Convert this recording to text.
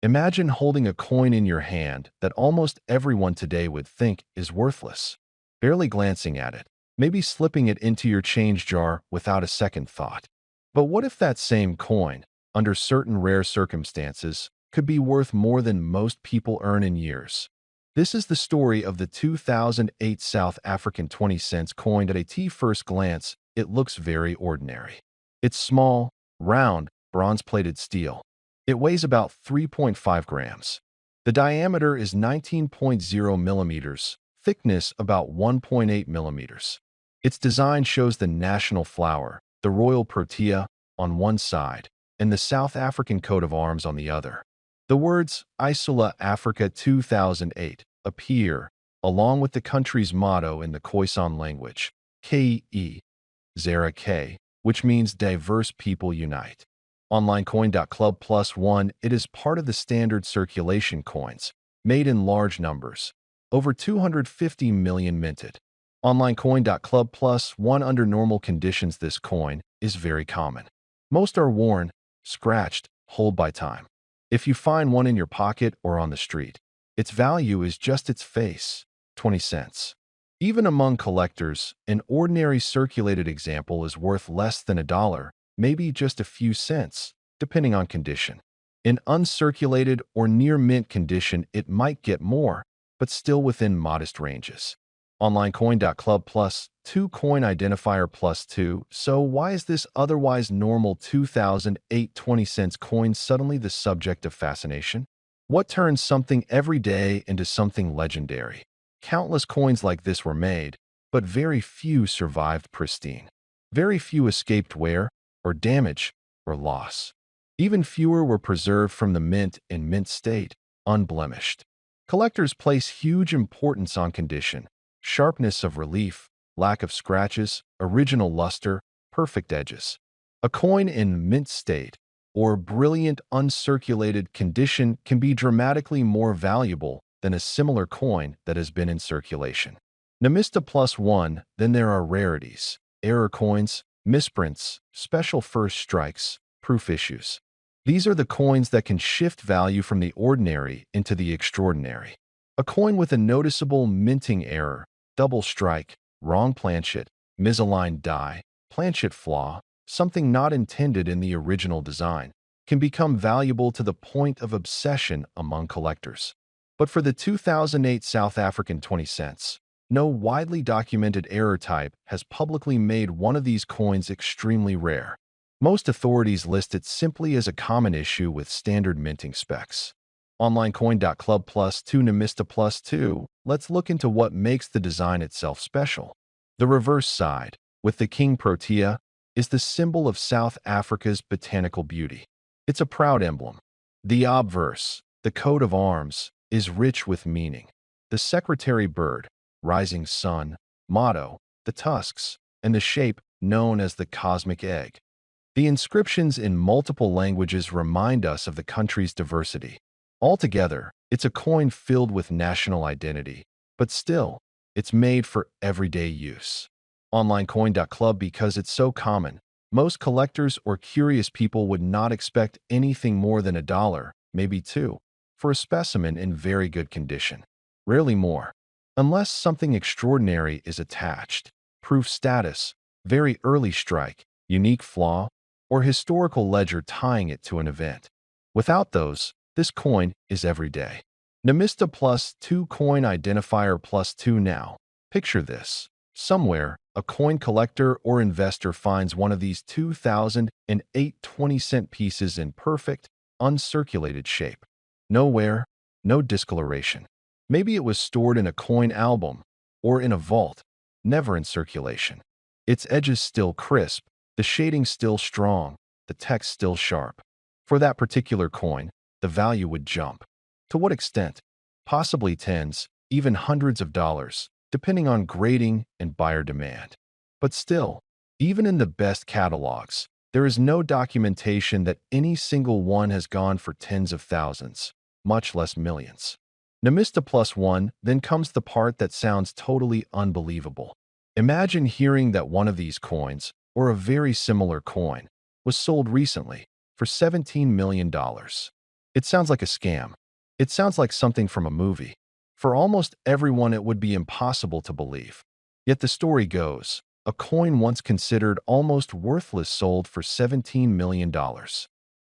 Imagine holding a coin in your hand that almost everyone today would think is worthless. Barely glancing at it, maybe slipping it into your change jar without a second thought. But what if that same coin, under certain rare circumstances, could be worth more than most people earn in years? This is the story of the 2008 South African 20 cents coin. At first glance, it looks very ordinary. It's small, round, bronze-plated steel. It weighs about 3.5 grams. The diameter is 19.0 millimeters, thickness about 1.8 millimeters. Its design shows the national flower, the royal protea, on one side, and the South African coat of arms on the other. The words Isola Africa 2008 appear, along with the country's motto in the Khoisan language, Ke, Zara K, which means diverse people unite. Online coin.club plus one, it is part of the standard circulation coins, made in large numbers. Over 250 million minted. Online coin.club plus one, under normal conditions, this coin is very common. Most are worn, scratched, hold by time. If you find one in your pocket or on the street, its value is just its face, 20 cents. Even among collectors, an ordinary circulated example is worth less than $1, maybe just a few cents, depending on condition. In uncirculated or near mint condition, it might get more, but still within modest ranges. Online coin.club plus 2 coin identifier plus 2. So why is this otherwise normal 2008 20 cents coin suddenly the subject of fascination? What turns something everyday into something legendary? Countless coins like this were made, but very few survived pristine. Very few escaped wear, or damage, or loss. Even fewer were preserved from the mint in mint state, unblemished. Collectors place huge importance on condition, sharpness of relief, lack of scratches, original luster, perfect edges. A coin in mint state, or brilliant uncirculated condition, can be dramatically more valuable than a similar coin that has been in circulation. Namista plus one, then there are rarities, error coins, misprints, special first strikes, proof issues. These are the coins that can shift value from the ordinary into the extraordinary. A coin with a noticeable minting error, double strike, wrong planchet, misaligned die, planchet flaw, something not intended in the original design, can become valuable to the point of obsession among collectors. But for the 2008 South African 20 cents, no widely documented error type has publicly made one of these coins extremely rare. Most authorities list it simply as a common issue with standard minting specs. Online coin.club plus 2 Namista plus 2, let's look into what makes the design itself special. The reverse side, with the king protea, is the symbol of South Africa's botanical beauty. It's a proud emblem. The obverse, the coat of arms, is rich with meaning. The secretary bird, rising sun, motto, the tusks, and the shape known as the cosmic egg. The inscriptions in multiple languages remind us of the country's diversity. Altogether, it's a coin filled with national identity, but still, it's made for everyday use. Online coin.club, because it's so common, most collectors or curious people would not expect anything more than $1, maybe $2, for a specimen in very good condition. Rarely more. Unless something extraordinary is attached, proof status, very early strike, unique flaw, or historical ledger tying it to an event. Without those, this coin is everyday. Namista plus 2 coin identifier plus 2 now. Picture this. Somewhere, a coin collector or investor finds one of these 2008 20-cent pieces in perfect, uncirculated shape. No wear, no discoloration. Maybe it was stored in a coin album or in a vault, never in circulation. Its edges still crisp, the shading still strong, the text still sharp. For that particular coin, the value would jump. To what extent? Possibly tens, even hundreds of dollars, depending on grading and buyer demand. But still, even in the best catalogs, there is no documentation that any single one has gone for tens of thousands, much less millions. Namista plus one, then comes the part that sounds totally unbelievable. Imagine hearing that one of these coins, or a very similar coin, was sold recently for $17 million. It sounds like a scam. It sounds like something from a movie. For almost everyone, it would be impossible to believe. Yet the story goes, a coin once considered almost worthless sold for $17 million.